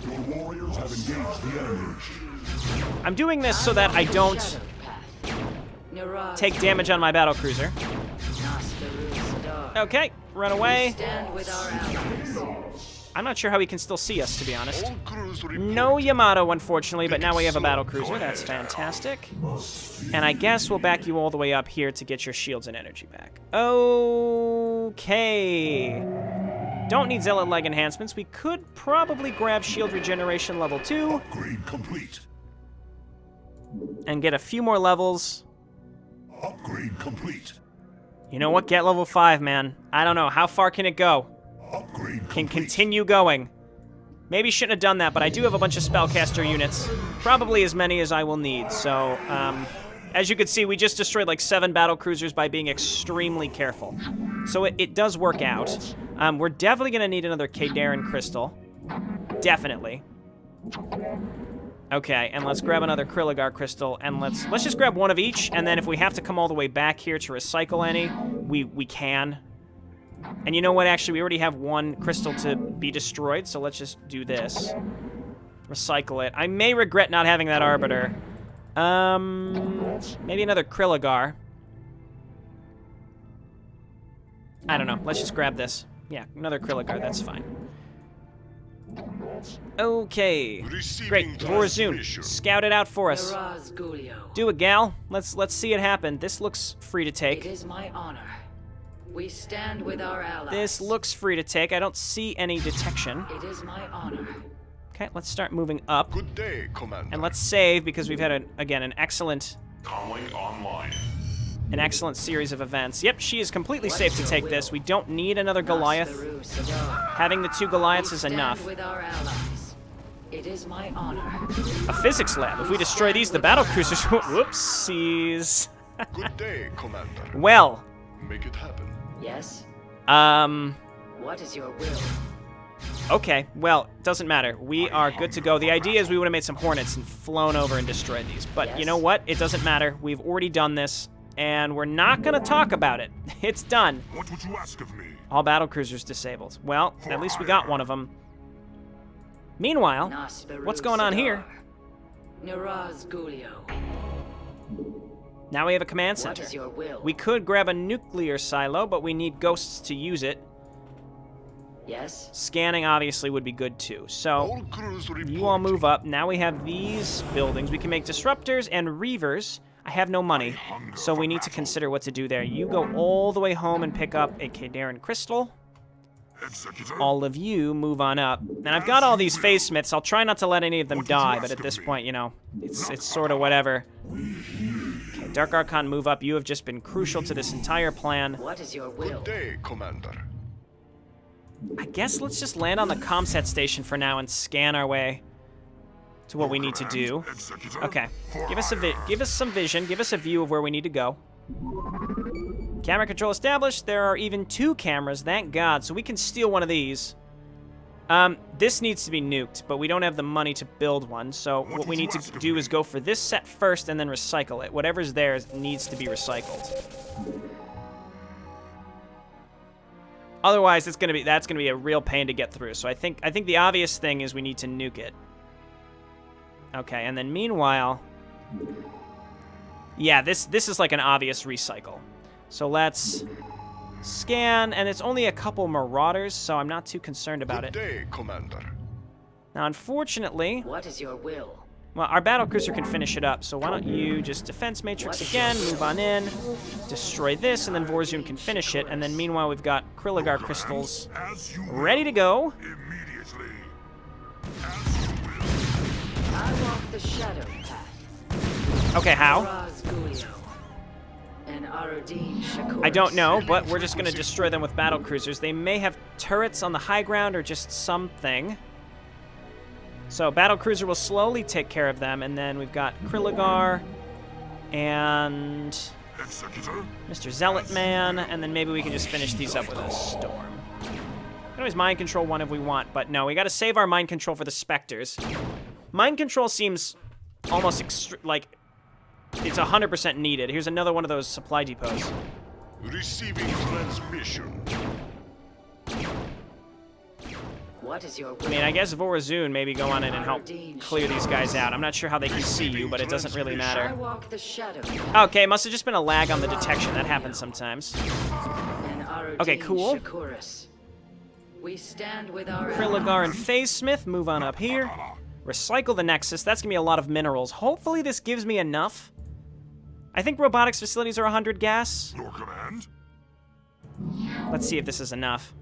Your warriors have engaged the enemy. I'm doing this so that I don't Shadow path. Niraz take damage on my battlecruiser. Nasperu Sadar. Okay, run away. Stand with our allies. I'm not sure how he can still see us, to be honest. All crews report. No Yamato, unfortunately, but now we have a battlecruiser. That's fantastic. And I guess we'll back you all the way up here to get your shields and energy back. Okay. Don't need Zealot leg enhancements. We could probably grab shield regeneration level 2 Upgrade complete. and get a few more levels. Upgrade complete. You know what? Get level 5, man. I don't know. How far can it go? Upgrade Can complete. continue going. Maybe shouldn't have done that, but I do have a bunch of spellcaster units. Probably as many as I will need. So, as you can see, we just destroyed like 7 battlecruisers by being extremely careful. So it does work out. We're definitely going to need another Kadarin crystal. Definitely. Okay, and let's grab another Kriligar crystal, and let's just grab one of each, and then if we have to come all the way back here to recycle any, we can. And you know what, actually, we already have one crystal to be destroyed, so let's just do this. Recycle it. I may regret not having that Arbiter. Maybe another Kriligar. I don't know, let's just grab this. Yeah, another Kriligar, that's fine. Okay, great. Vorazun, scout it out for us. Niraz Gulio. Do it, gal. Let's see it happen. This looks free to It take. is my honor. We stand with our allies. This looks free to take. I don't see any detection. It is my honor. Okay, let's start moving up. Good day, Commander. And let's save because we've had, again, an excellent Comlink online. series of events. Yep, she is completely safe to take this. We don't need another Goliath. Nasperu Sadar. Having the 2 Goliaths We is stand enough. with our allies. It is my honor. A physics lab. If we destroy these, the battlecruisers... Whoopsies. Good day, Commander. Well, Make it happen. Yes? what is your will? Okay, well, doesn't matter. We are good to go. The idea is we would have made some Hornets and flown over and destroyed these. But you know what? It doesn't matter. We've already done this, and we're not going to talk about it. It's done. What would you ask of me? All battlecruisers disabled. Well, at least we got one of them. Meanwhile, Nasperu what's going on here? Sadar. Niraz Gulio. Now we have a command What center. is your will? We could grab a nuclear silo, but we need ghosts to use it. Yes? Scanning obviously would be good too. So, All crews report. you all move up. Now we have these buildings. We can make disruptors and reavers. I have no money, so we need to consider what to do there. You go all the way home and pick up a Kadarin crystal. Executor. All of you move on up. And I've got all these phase smiths. I'll try not to let any of them die, but at this point, you know, it's sort of whatever. Okay, Dark Archon, move up. You have just been crucial to this entire plan. What is your will? Good day, Commander. I guess let's just land on the comset station for now and scan our way to what we need to do. Executor. Okay, give us some vision, give us a view of where we need to go. Camera control established. There are even 2 cameras, thank God, so we can steal one of these. This needs to be nuked, but we don't have the money to build one, so what we need to do is go for this set first and then recycle it. Whatever's there needs to be recycled. Otherwise, that's gonna be a real pain to get through. So I think the obvious thing is we need to nuke it. Okay, and then meanwhile, yeah, this is like an obvious recycle. So let's scan, and it's only a couple marauders, so I'm not too concerned about Good it. day, Commander. Now, unfortunately, What is your will? well, our battlecruiser can finish it up, so why don't you just defense matrix again, move on in, destroy this, and then Vorazun can finish it, and then meanwhile we've got Kriligar crystals As you ready to go. immediately. I walk the shadow path. Okay, how? Niraz Gulio. And Aradin Shakur. I don't know, but we're just going to destroy them with battlecruisers. They may have turrets on the high ground or just something. So battlecruiser will slowly take care of them, and then we've got Krilligar and Executor. Mr. Zealot Man, and then maybe we can just finish these up with a storm. We can always mind control one if we want, but no, we got to save our mind control for the specters. Mind control seems almost like it's 100% needed. Here's another one of those supply depots. Receiving transmission. What is your I mean, I guess Vorazun maybe go on in and help clear these guys out. I'm not sure how they can see you, but it doesn't really I matter. walk the shadow. Okay, must have just been a lag on the detection. That happens sometimes. Okay, cool. We stand with our Krilligar and Phase Smith, move on up here. Recycle the Nexus. That's going to be a lot of minerals. Hopefully this gives me enough. I think robotics facilities are 100 gas. Your command. Let's see if this is enough.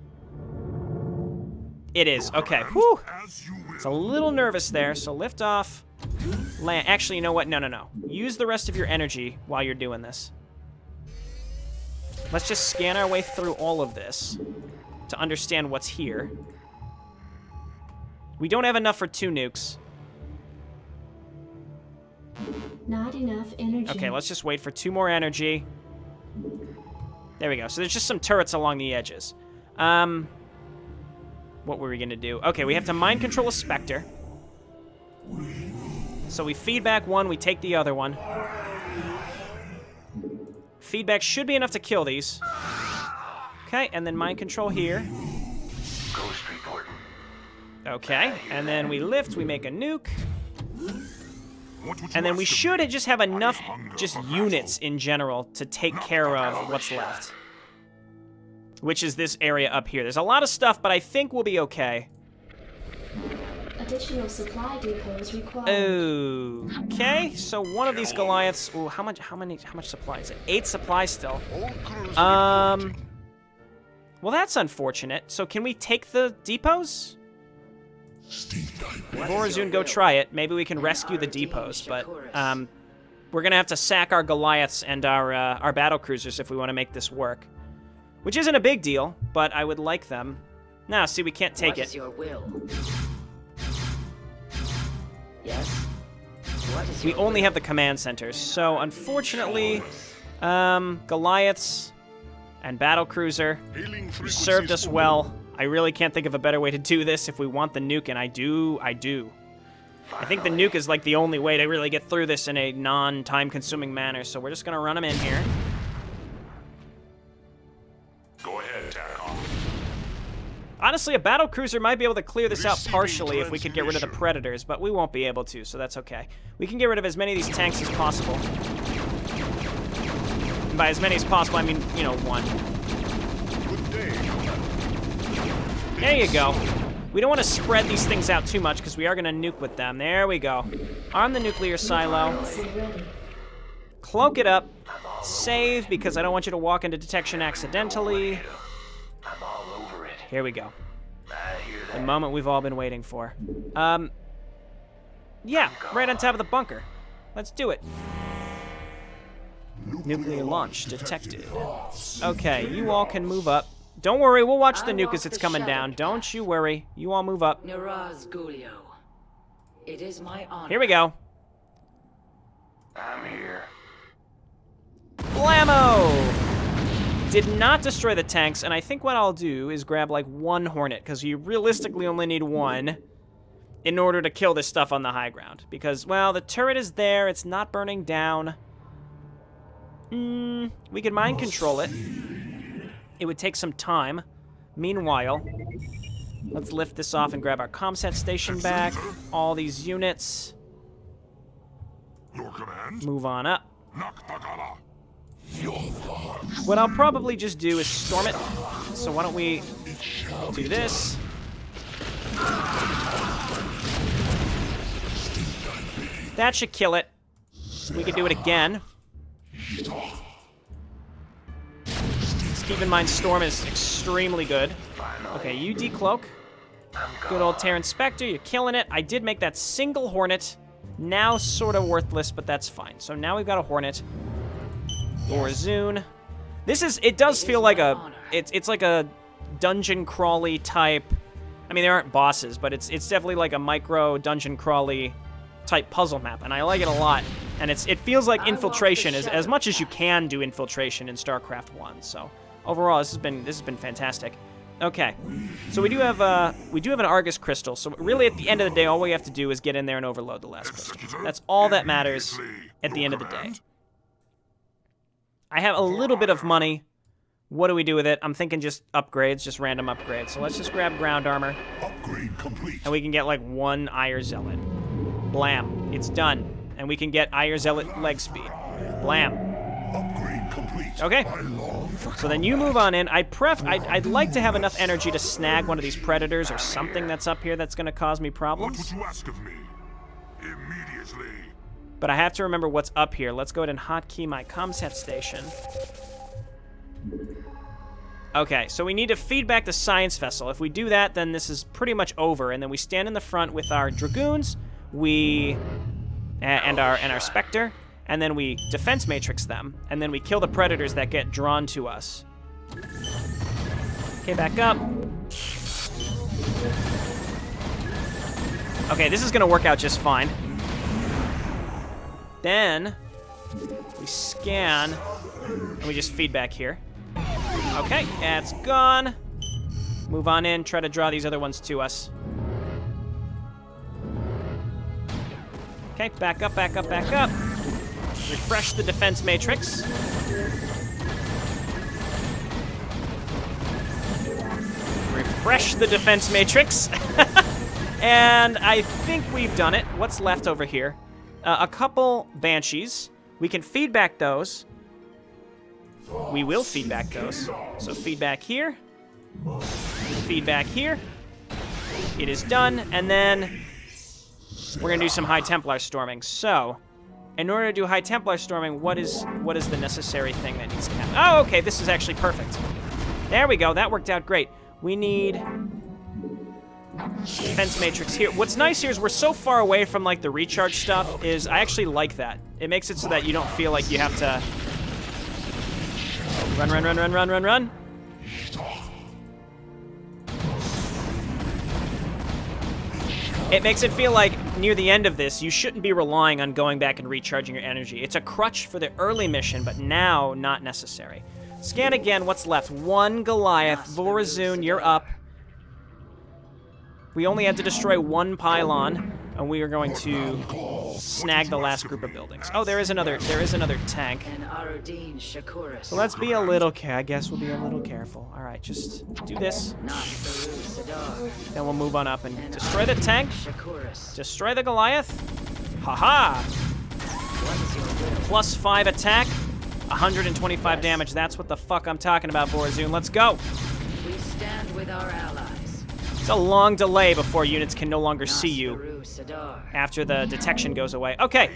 It is. Okay. Whew. As you will. It's a little nervous there, so lift off. Land. Actually, you know what? No. Use the rest of your energy while you're doing this. Let's just scan our way through all of this to understand what's here. We don't have enough for 2 nukes. Not enough energy. Okay, let's just wait for 2 more energy. There we go. So there's just some turrets along the edges. What were we going to do? Okay, we have to mind control a Spectre. So we feedback one, we take the other one. Feedback should be enough to kill these. Okay, and then mind control here. Ghost reporting. Okay, and then we lift, we make a nuke. What would you And then we ask of should me? just have enough I hunger just for units in general to take care of what's left. Which is this area up here. There's a lot of stuff, but I think we'll be okay. Additional supply depots required. Okay, so one of these Goliaths. Ooh, how much supply is it? 8 supply still. All crews Well, that's unfortunate. So can we take the depots? Vorazun, go try it. Maybe we can rescue the depots, but we're gonna have to sack our Goliaths and our battle cruisers if we want to make this work. Which isn't a big deal, but I would like them. Now, see, we can't take What is it. your will? Yes. What is We your only will? have the command centers, so unfortunately, Goliaths and battle cruiser, hailing you frequencies served us for well. I really can't think of a better way to do this if we want the nuke, and I do. I think the nuke is like the only way to really get through this in a non-time-consuming manner, so we're just gonna run them in here. Go ahead, Tackle. Honestly, a battle cruiser might be able to clear this out Receiving partially if we could get rid of the transmission. predators, but we won't be able to, so that's okay. We can get rid of as many of these tanks as possible. And by as many as possible, I mean, you know, 1. Good day. There you go. We don't want to spread these things out too much because we are going to nuke with them. There we go. Arm the nuclear silo. Ready. Cloak it up. Save because I don't want you to walk into detection accidentally. I'm all over it. Here we go. I hear The that. moment we've all been waiting for. Yeah, right on top of the bunker. Let's do it. Nuclear launch detected. Okay, you all can move up. Don't worry, we'll watch the nuke as it's coming down. Don't you worry. You all move up. Niraz Gulio. It is my honor. Here we go. I'm here. Blammo! Did not destroy the tanks, and I think what I'll do is grab like 1 Hornet, because you realistically only need 1 in order to kill this stuff on the high ground. Because, well, the turret is there, it's not burning down. We could mind control it. It would take some time. Meanwhile, let's lift this off and grab our comsat station back. All these units. Your command. Move on up. Nakpagala. What I'll probably just do is storm it. So why don't we do this? That should kill it. We could do it again. Just keep in mind, Storm is extremely good. Okay, you decloak. Good old Terran Spectre, you're killing it. I did make that single Hornet. Now sort of worthless, but that's fine. So now we've got a Hornet. Vorazun. This is, it does feel like a, it's like a dungeon crawly type I mean, there aren't bosses, but it's definitely like a micro dungeon crawly type puzzle map, and I like it a lot. And it feels like infiltration as much as you can do infiltration in StarCraft 1. So overall, this has been fantastic. Okay, so we do have an Argus crystal. So really, at the end of the day, all we have to do is get in there and overload the last crystal. That's all that matters at the end of the day. I have a little bit of money. What do we do with it? I'm thinking just upgrades, just random upgrades. So let's just grab ground armor. Upgrade complete. And we can get like 1 Ire Zealot. Blam. It's done. And we can get Ire Zealot leg speed. Blam. Upgrade complete. Okay. So then you move on in. I'd like to have enough energy to snag one of these predators or something that's up here that's going to cause me problems. What would you ask of me? Immediately. But I have to remember what's up here. Let's go ahead and hotkey my comset station. Okay, so we need to feed back the science vessel. If we do that, then this is pretty much over. And then we stand in the front with our dragoons, and our specter, and then we defense matrix them, and then we kill the predators that get drawn to us. Okay, back up. Okay, this is gonna work out just fine. Then we scan, and we just feed back here. Okay, that's gone. Move on in, try to draw these other ones to us. Okay, back up, back up, back up. Refresh the defense matrix. Refresh the defense matrix. And I think we've done it. What's left over here? A couple banshees. We can feed back those. We will feed back those. So feedback here. Feedback here. It is done. And then we're going to do some High Templar storming. So, in order to do High Templar storming, what is the necessary thing that needs to happen? Oh, okay, this is actually perfect. There we go. That worked out great. We need defense matrix here. What's nice here is we're so far away from like the recharge stuff is I actually like that. It makes it so that you don't feel like you have to run, run, run, run, run, run, run. It makes it feel like near the end of this, you shouldn't be relying on going back and recharging your energy. It's a crutch for the early mission, but now not necessary. Scan again, what's left? 1 Goliath. Vorazun, you're up. We only had to destroy 1 pylon, and we are going to snag the last group of buildings. Oh, there is another tank. So let's be a little I guess we'll be a little careful. All right, just do this. Then we'll move on up and destroy the tank. Destroy the Goliath. Haha. +5 attack. 125 damage. That's what the fuck I'm talking about, Vorazun. Let's go. We stand with our allies. It's a long delay before units can no longer see you after the detection goes away. Okay.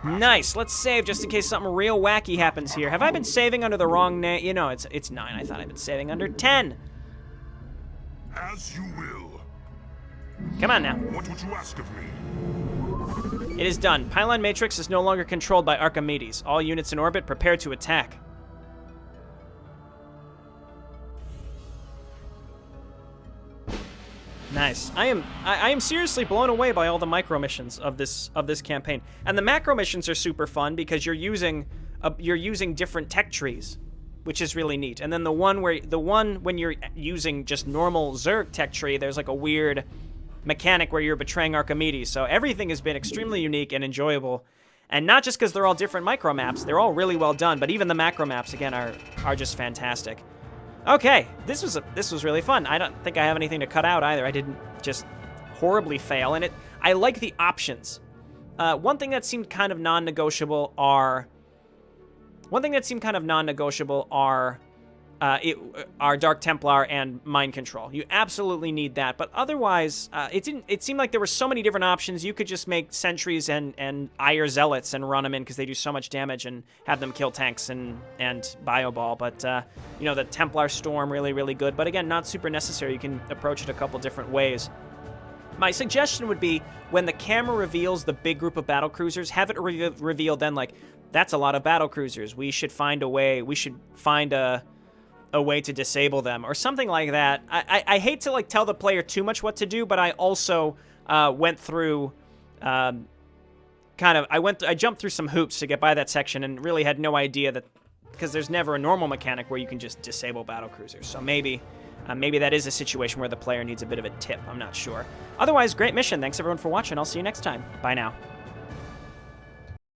Nice. Let's save just in case something real wacky happens here. Have I been saving under the wrong name? You know, it's 9. I thought I'd been saving under 10. As you will. Come on now. What would you ask of me? It is done. Pylon Matrix is no longer controlled by Archimedes. All units in orbit prepare to attack. Nice. I am seriously blown away by all the micro missions of this campaign. And the macro missions are super fun because you're using different tech trees, which is really neat. And then the one when you're using just normal Zerg tech tree, there's like a weird mechanic where you're betraying Archimedes. So everything has been extremely unique and enjoyable. And not just because they're all different micro maps, they're all really well done, but even the macro maps again are just fantastic. Okay, this was really fun. I don't think I have anything to cut out either. I didn't just horribly fail, and I like the options. One thing that seemed kind of non-negotiable are Dark Templar and Mind Control. You absolutely need that, but otherwise, it seemed like there were so many different options. You could just make sentries and Ire Zealots and run them in because they do so much damage and have them kill tanks and Bioball. But, you know, the Templar Storm, really, really good. But again, not super necessary. You can approach it a couple different ways. My suggestion would be when the camera reveals the big group of battlecruisers, have it revealed then like, that's a lot of battlecruisers. We should find a way, we should find a a way to disable them or something like that. I hate to like tell the player too much what to do, but I also went through I jumped through some hoops to get by that section and really had no idea that, because there's never a normal mechanic where you can just disable battlecruisers. So maybe that is a situation where the player needs a bit of a tip. I'm not sure. Otherwise, great mission. Thanks everyone for watching. I'll see you next time. Bye now.